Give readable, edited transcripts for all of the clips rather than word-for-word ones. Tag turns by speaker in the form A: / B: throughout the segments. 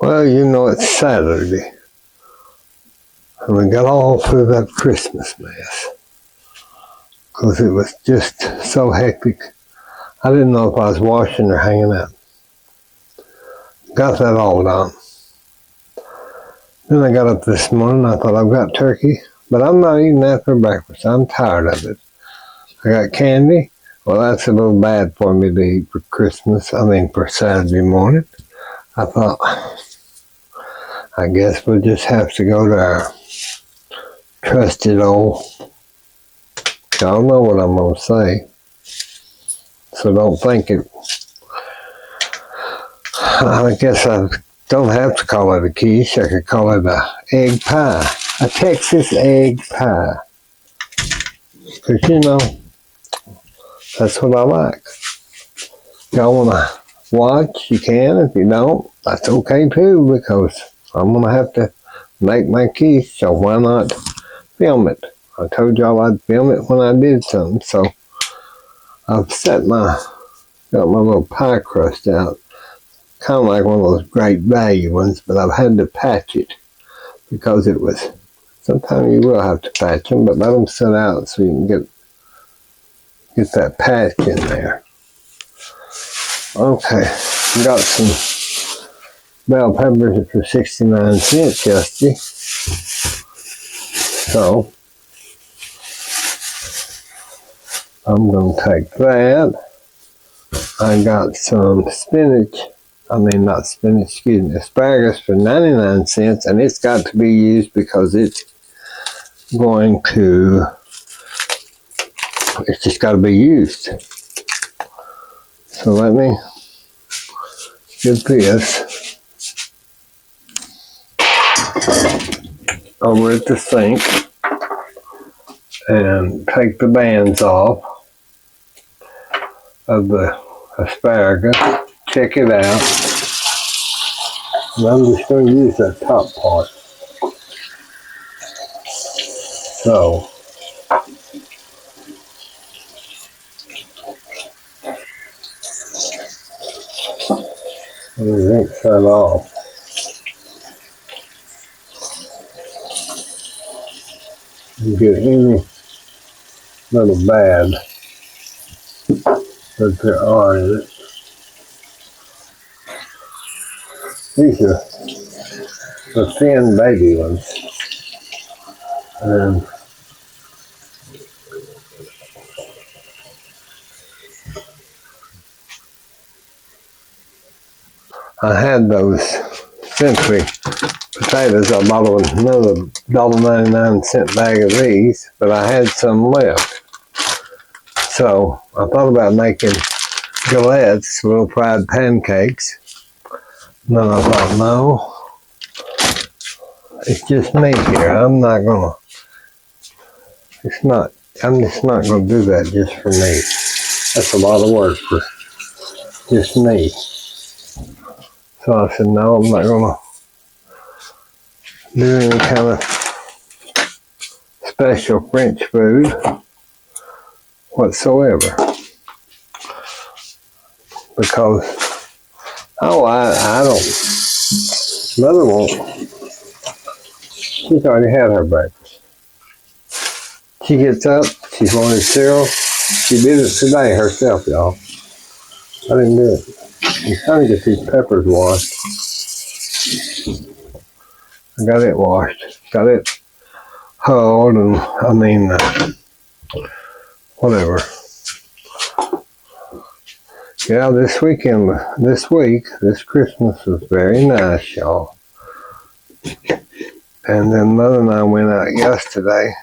A: Well, you know, it's Saturday, and we got all through that Christmas mess, because it was just so hectic. I didn't know if I was washing or hanging out. Got that all done. Then I got up this morning, I thought I've got turkey, but I'm not eating that for breakfast. I'm tired of it. I got candy. Well, that's a little bad for me to eat for for Saturday morning. I thought, I guess we'll just have to go to our trusted old, y'all know what I'm going to say, so don't think it, I guess I don't have to call it a quiche, I could call it a egg pie, a Texas egg pie, because you know, that's what I like. If y'all want to watch, you can. If you don't, that's okay too, because I'm going to have to make my quiche, so why not film it? I told y'all I'd film it when I did something, so I've got my little pie crust out, kind of like one of those Great Value ones, but I've had to patch it, because it was, sometimes you will have to patch them, but let them sit out so you can get that patch in there. Okay, got some bell peppers for 69 cents yesterday. So I'm going to take that. I got some asparagus for 99 cents, and it's got to be used because it's just got to be used. So let me get this over at the sink and take the bands off of the asparagus, check it out, and I'm just going to use that top part. So, let me rinse that off. And get any little bad that there are in it. These are the thin baby ones. And I had those century potatoes. I bought another $1.99 bag of these, but I had some left. So I thought about making galettes, little fried pancakes. And then I thought, no, it's just me here. I'm just not going to do that just for me. That's a lot of work for just me. So I said, no, I'm not going to do any kind of special French food whatsoever. Because, I don't, Mother won't. She's already had her breakfast. She gets up, she's wanted cereal. She did it today herself, y'all. I didn't do it. I'm trying to get these peppers washed. I got it washed. Got it hulled and, whatever. Yeah, this Christmas was very nice, y'all. And then Mother and I went out yesterday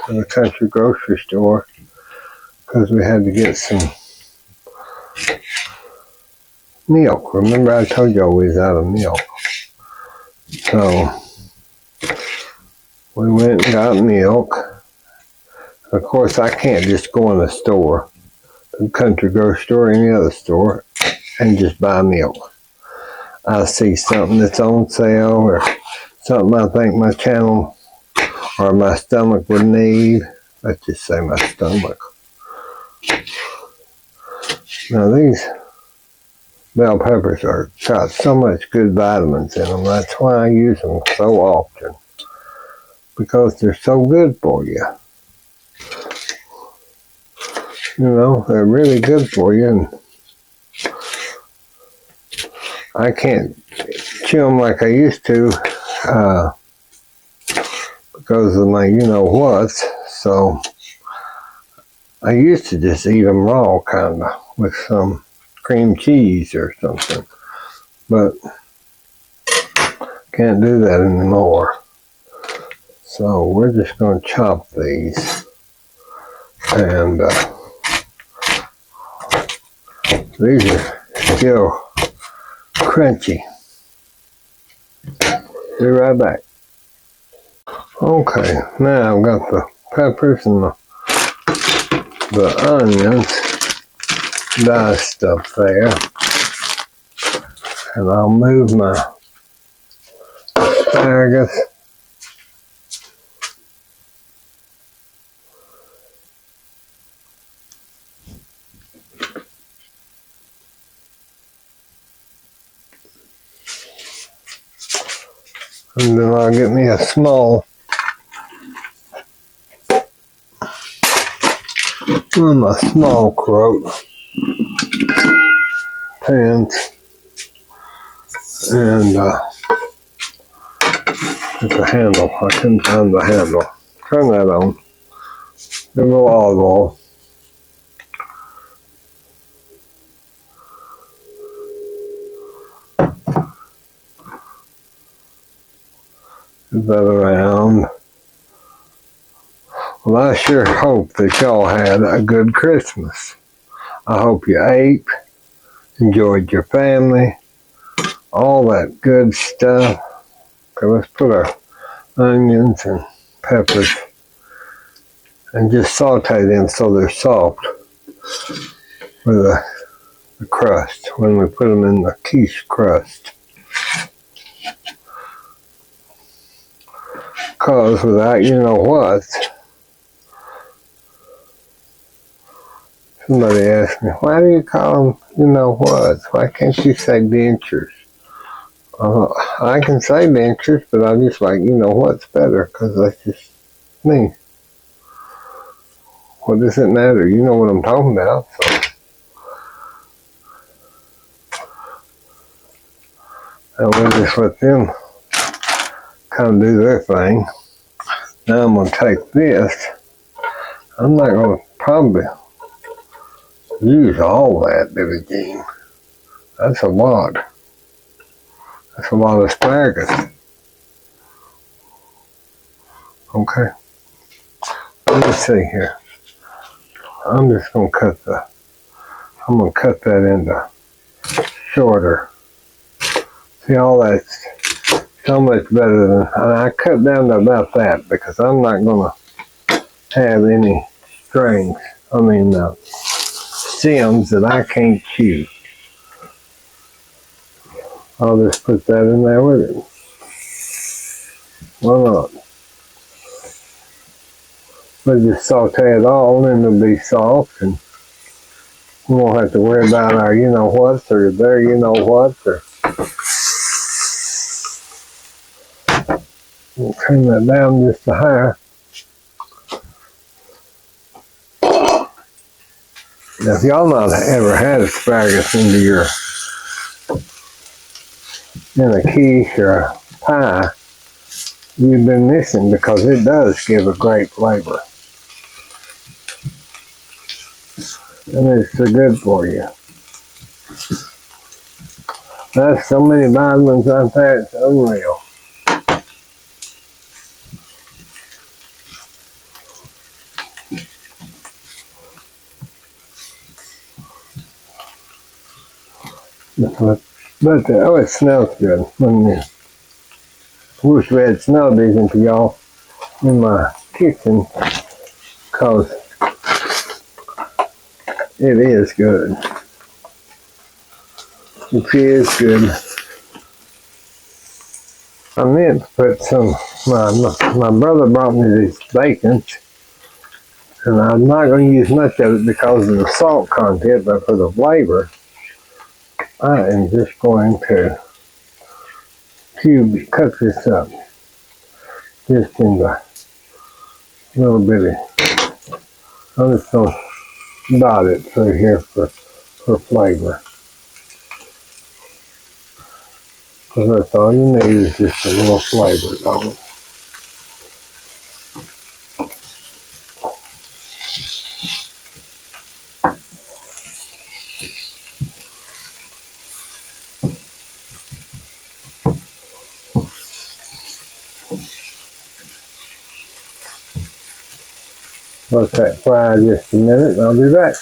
A: to the country grocery store because we had to get some milk. Remember I told y'all we was out of milk. So we went and got milk. Of course, I can't just go in the store, the country grocery store, any other store, and just buy milk. I see something that's on sale or something I think my channel or my stomach would need. Let's just say my stomach. Now these bell peppers are got so much good vitamins in them. That's why I use them so often, because they're so good for you. You know, they're really good for you, and I can't chew them like I used to because of my you-know-whats. So I used to just eat them raw, kind of, with some cream cheese or something. But can't do that anymore. So we're just going to chop these. And these are still crunchy. Be right back. Okay, now I've got the peppers and the onions diced up there. And I'll move my asparagus. And then I'll get me a small croat pans, and it's a handle. I couldn't find the handle. Turn that on. Give a little olive oil. Move that around. Well, I sure hope that y'all had a good Christmas. I hope you ate, enjoyed your family, all that good stuff. Okay, let's put our onions and peppers and just saute them so they're soft with the crust when we put them in the quiche crust. Because without you-know-what, somebody asked me, why do you call them you-know-what? Why can't you say dentures? I can say dentures, but I just like you-know-what's better, because that's just me. What does it matter? You know what I'm talking about. So. And we'll just let them kind of do their thing. Now I'm going to take this. I'm not going to probably use all that, Billie Jean. That's a lot. That's a lot of asparagus. Okay. Let me see here. I'm just going to cut that into shorter. See, all that's so much better than, and I cut down to about that because I'm not going to have any stems that I can't chew. I'll just put that in there with it. Why not? We'll just saute it all and it'll be soft, and we won't have to worry about our you-know-whats or their you-know-whats. We'll turn that down just a hair. Now, if y'all not ever had asparagus in a quiche or a pie, you've been missing, because it does give a great flavor. And it's so good for you. There's so many vitamins out there, it's unreal. But oh, it smells good. I wish we had smell decent for y'all in my kitchen, because it is good. It is good. I meant to put some, my brother brought me these bacons, and I'm not going to use much of it because of the salt content, but for the flavor, I am just going to cut this up just in the little bitty. I'm just going to dot it through here for flavor. Because that's all you need is just a little flavor on it. Let that fry just a minute and I'll be back.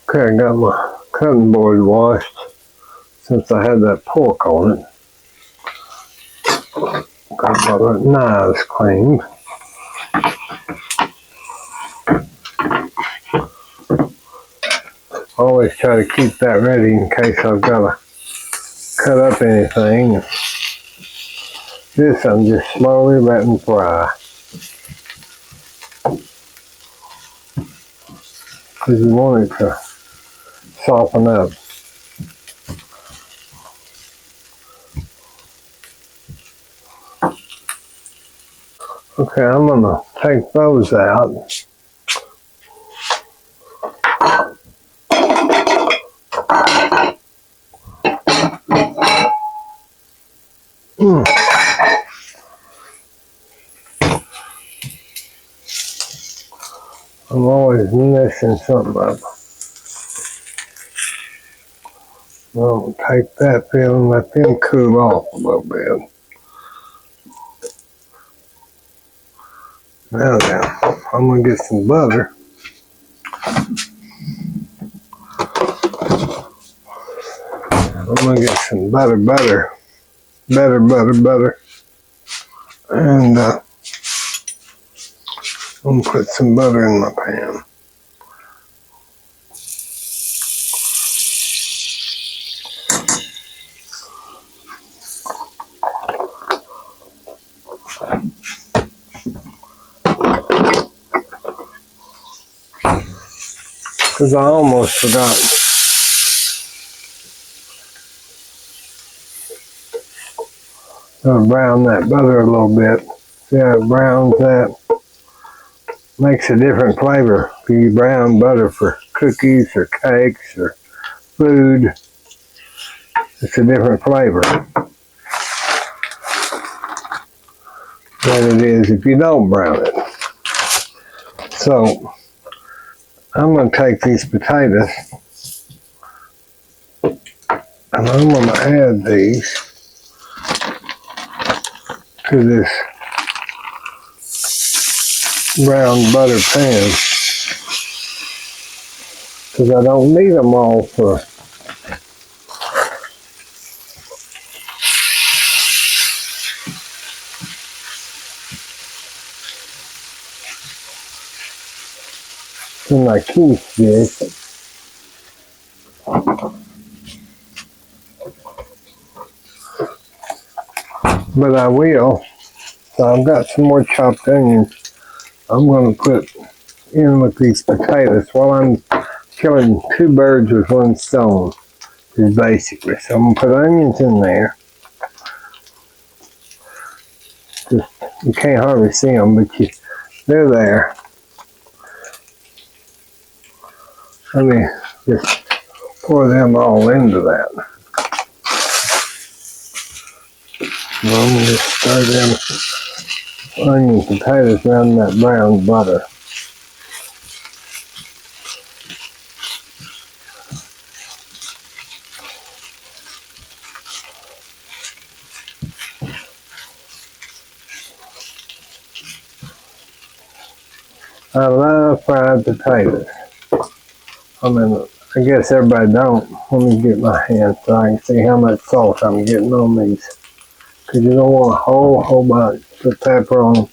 A: Okay, I got my cutting board washed since I had that pork on it. Got my knives cleaned. Always try to keep that ready in case I've got to cut up anything. This I'm just slowly letting fry. Because you want it to soften up. Okay, I'm going to take those out. I'm always messing something up. I'll take that film and let them cool off a little bit. Now I'm going to get some butter. I'm going to get some butter. And I'm going to put some butter in my pan. Because I almost forgot. I'll brown that butter a little bit. See how it browns that? Makes a different flavor. If you brown butter for cookies or cakes or food, it's a different flavor than it is if you don't brown it. So I'm going to take these potatoes and I'm going to add these to this brown butter pan because I don't need them all for my quiche dish. But I will. So I've got some more chopped onions I'm going to put in with these potatoes while I'm killing two birds with one stone, is basically. So I'm going to put onions in there. Just, you can't hardly see them, but they're there. Let me just pour them all into that. And I'm going to just stir them onion potatoes around that brown butter. I love fried potatoes. I mean, I guess everybody don't. Let me get my hand so I can see how much salt I'm getting on these. Because you don't want a whole bunch of pepper on them.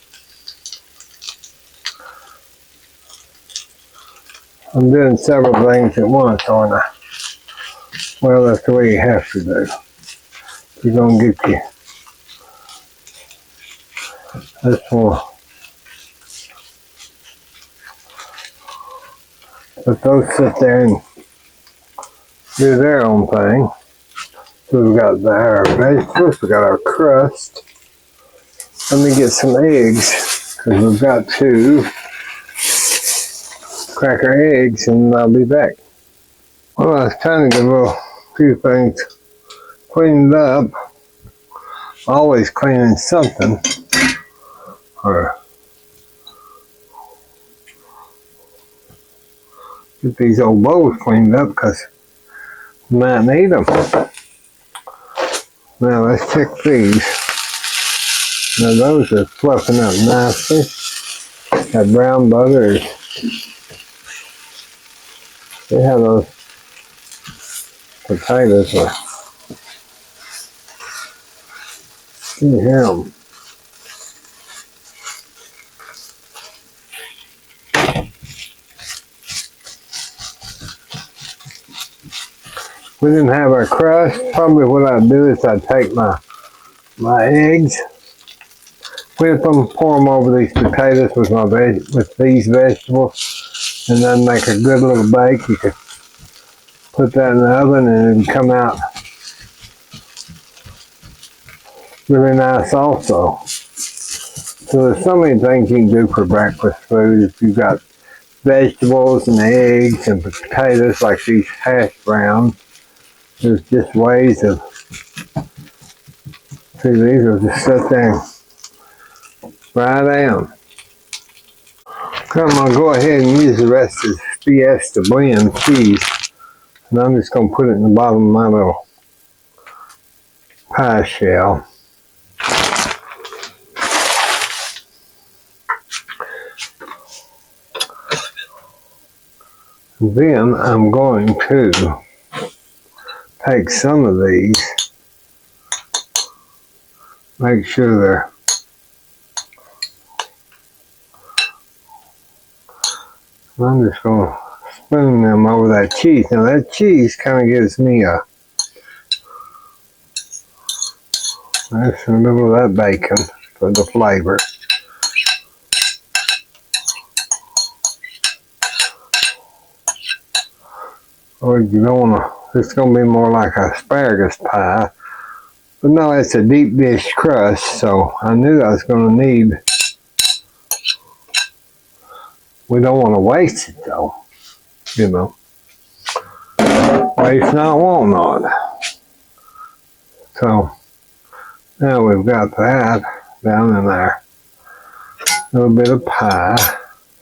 A: I'm doing several things at once, aren't I? Well, that's the way you have to do. You're going to get you. This one. Let those sit there and do their own thing. So we've got our vegetables, we've got our crust. Let me get some eggs, because we've got to crack our eggs, and I'll be back. Well, I was trying to get a few things cleaned up. Always cleaning something. Or get these old bowls cleaned up, because you might need them. Now let's check these. Now those are fluffing up nicely. That brown butter is, see how those potatoes are. You can hear them. We didn't have our crust. Probably what I'd do is I'd take my eggs, whip them, pour them over these potatoes with these vegetables, and then make a good little bake. You could put that in the oven and it'd come out really nice also. So there's so many things you can do for breakfast food. If you've got vegetables and eggs and potatoes like these hash browns, there's just ways of, see, these will just sit there and fry down. I'm going to go ahead and use the rest of this Fiesta blend cheese, and I'm just going to put it in the bottom of my little pie shell. Then I'm going to take some of these, make sure they're I'm just going to spoon them over that cheese. Now that cheese kind of gives me that's in the middle of that bacon for the flavor. Or you don't want to, it's going to be more like asparagus pie. But no, it's a deep dish crust, so I knew I was going to need, we don't want to waste it though, you know. Waste not, want not. So now we've got that down in there. A little bit of pie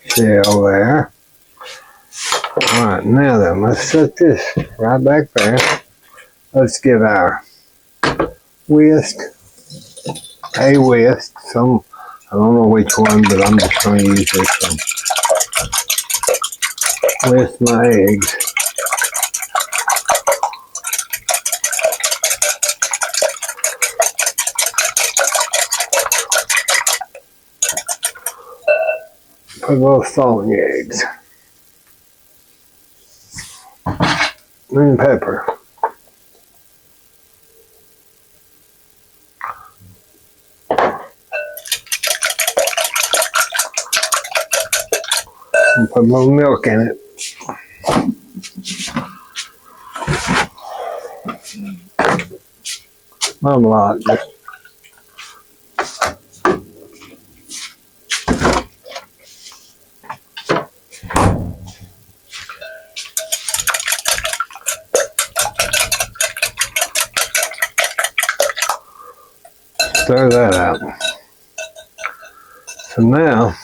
A: shell there. Alright, now then, let's set this right back there. Let's get our whisk, I don't know which one, but I'm just going to use this one. Whisk my eggs. Put a little salt in the eggs. And pepper. And put a little milk in it. Not a lot, just stir that out. So now,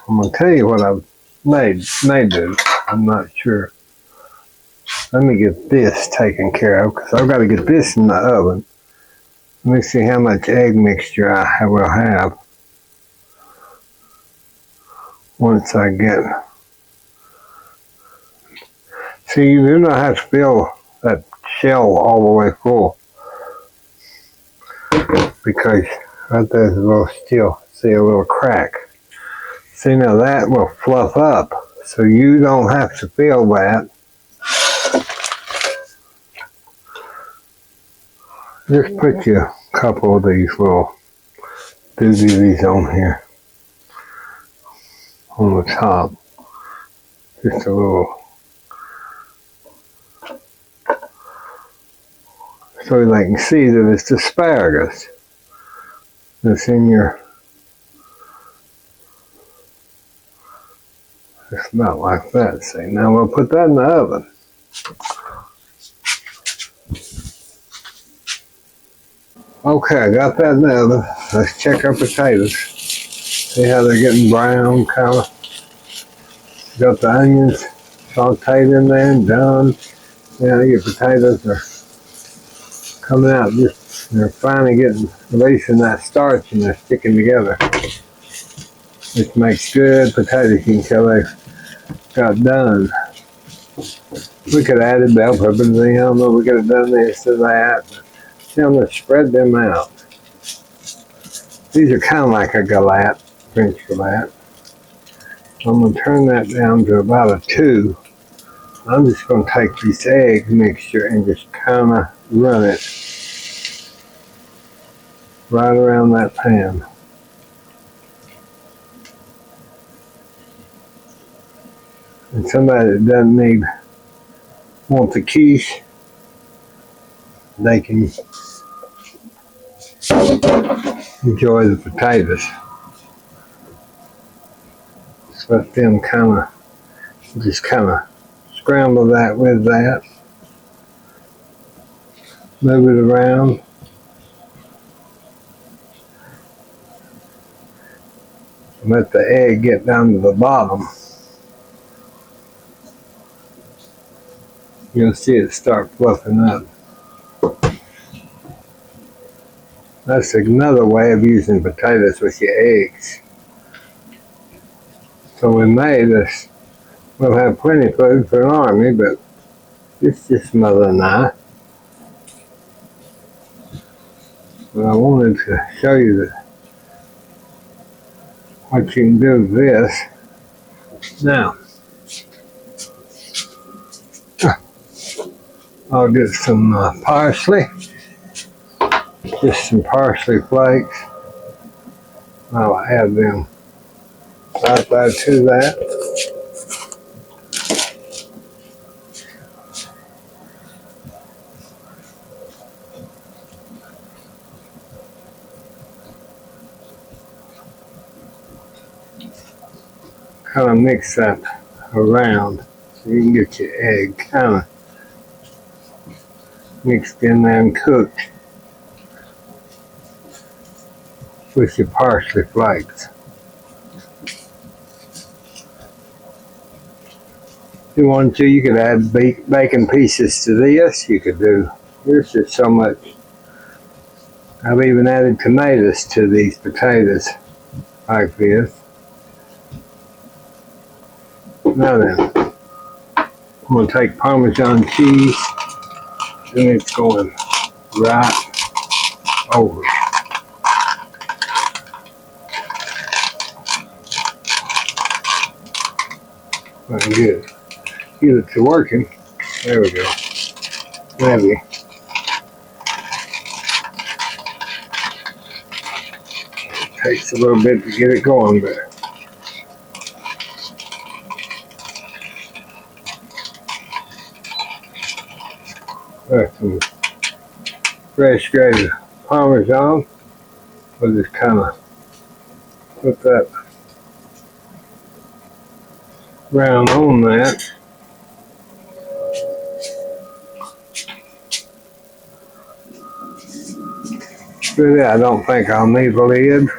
A: I'm going to tell you what I may do. I'm not sure. Let me get this taken care of, because I've got to get this in the oven. Let me see how much egg mixture I will have once I get. See, you do not have to fill that shell all the way full, because right there's a little still, see a little crack. See, now that will fluff up, so you don't have to fill that. Just put you a couple of these little doozies on here, on the top. Just a little. so they can see that it's asparagus that's in your. It's about like that. See, now we'll put that in the oven. Okay, I got that in the oven. Let's check our potatoes. See how they're getting brown, kind of. Got the onions sauteed in there and done. Yeah, your potatoes are coming out. Just they're finally getting releasing that starch and they're sticking together. Which makes good potatoes. You can tell they got done. We could have added bell peppers in. I don't know. We could have done this or that. See, I'm gonna spread them out. These are kind of like a galette, French galette. I'm going to turn that down to about a 2. I'm just going to take this egg mixture and just kind of run it right around that pan. And somebody that doesn't want the quiche, they can enjoy the potatoes. Just let them just kind of scramble that with that. Move it around. Let the egg get down to the bottom. You'll see it start fluffing up. That's another way of using potatoes with your eggs. So we made this. We'll have plenty of food for an army, but it's just Mother and I. But I wanted to show you what you can do with this. Now, I'll get some parsley. Just some parsley flakes. I'll add them right there to that. Kind of mix that around so you can get your egg kind of mixed in there and cooked with your parsley flakes. If you wanted to, you could add bacon pieces to this. You could do, there's just so much. I've even added tomatoes to these potatoes like this. Now then, I'm going to take Parmesan cheese and it's going right over. Very good. Get it to working. There we go. Maybe. Takes a little bit to get it going, but that's some fresh grated Parmesan. We'll just kind of put that brown on that. Really, I don't think I'll need a lid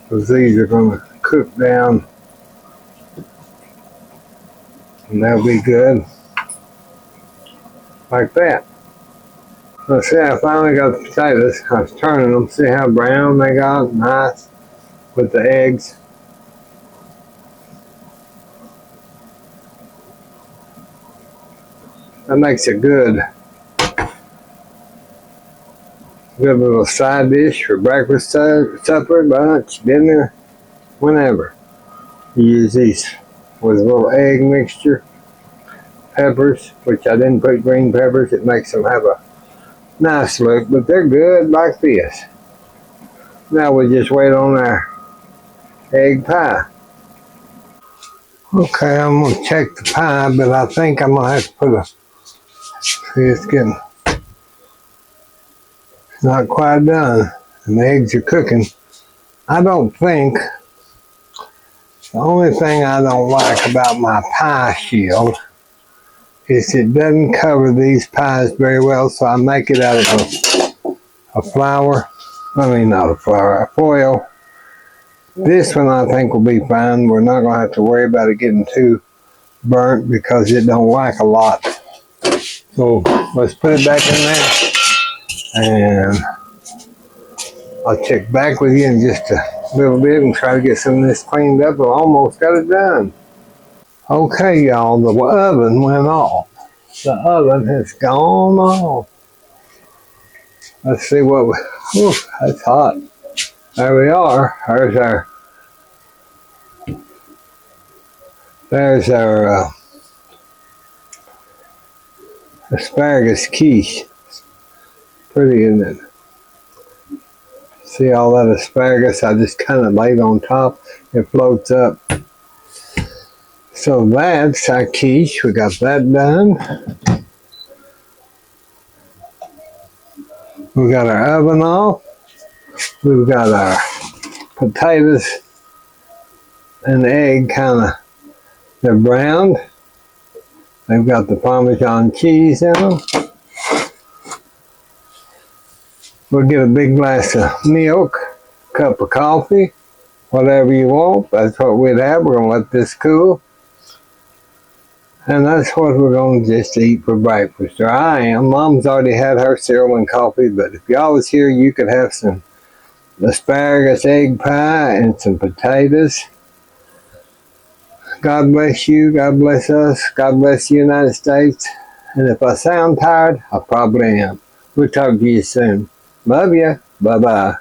A: because these are going to cook down and they'll be good like that. So see, I finally got the potatoes. I was turning them. See how brown they got? Nice with the eggs. That makes it good little side dish for breakfast, supper, lunch, dinner, whenever. You use these with a little egg mixture, peppers, which I didn't put green peppers. It makes them have a nice look, but they're good like this. Now we just wait on our egg pie. Okay, I'm going to check the pie, but I think I'm going to have to put a See, it's not quite done. And the eggs are cooking. I don't think, the only thing I don't like about my pie shield is it doesn't cover these pies very well, so I make it out of a flour. I mean, not a flour, a foil. This one I think will be fine. We're not going to have to worry about it getting too burnt because it don't like a lot. So let's put it back in there, and I'll check back with you in just a little bit and try to get some of this cleaned up. I almost got it done. Okay, y'all, the oven went off. The oven has gone off. Let's see what we, that's hot. There we are. There's our asparagus quiche. Pretty, isn't it? See all that asparagus I just kind of laid on top. It floats up. So that's our quiche. We got that done. We got our oven off. We've got our potatoes and the egg kind of, they're browned. They've got the Parmesan cheese in them. We'll get a big glass of milk, cup of coffee, whatever you want. That's what we'd have. We're going to let this cool. And that's what we're going to just eat for breakfast. Or I am. Mom's already had her cereal and coffee, but if y'all was here, you could have some asparagus egg pie and some potatoes. God bless you. God bless us. God bless the United States. And if I sound tired, I probably am. We'll talk to you soon. Love ya. Bye-bye.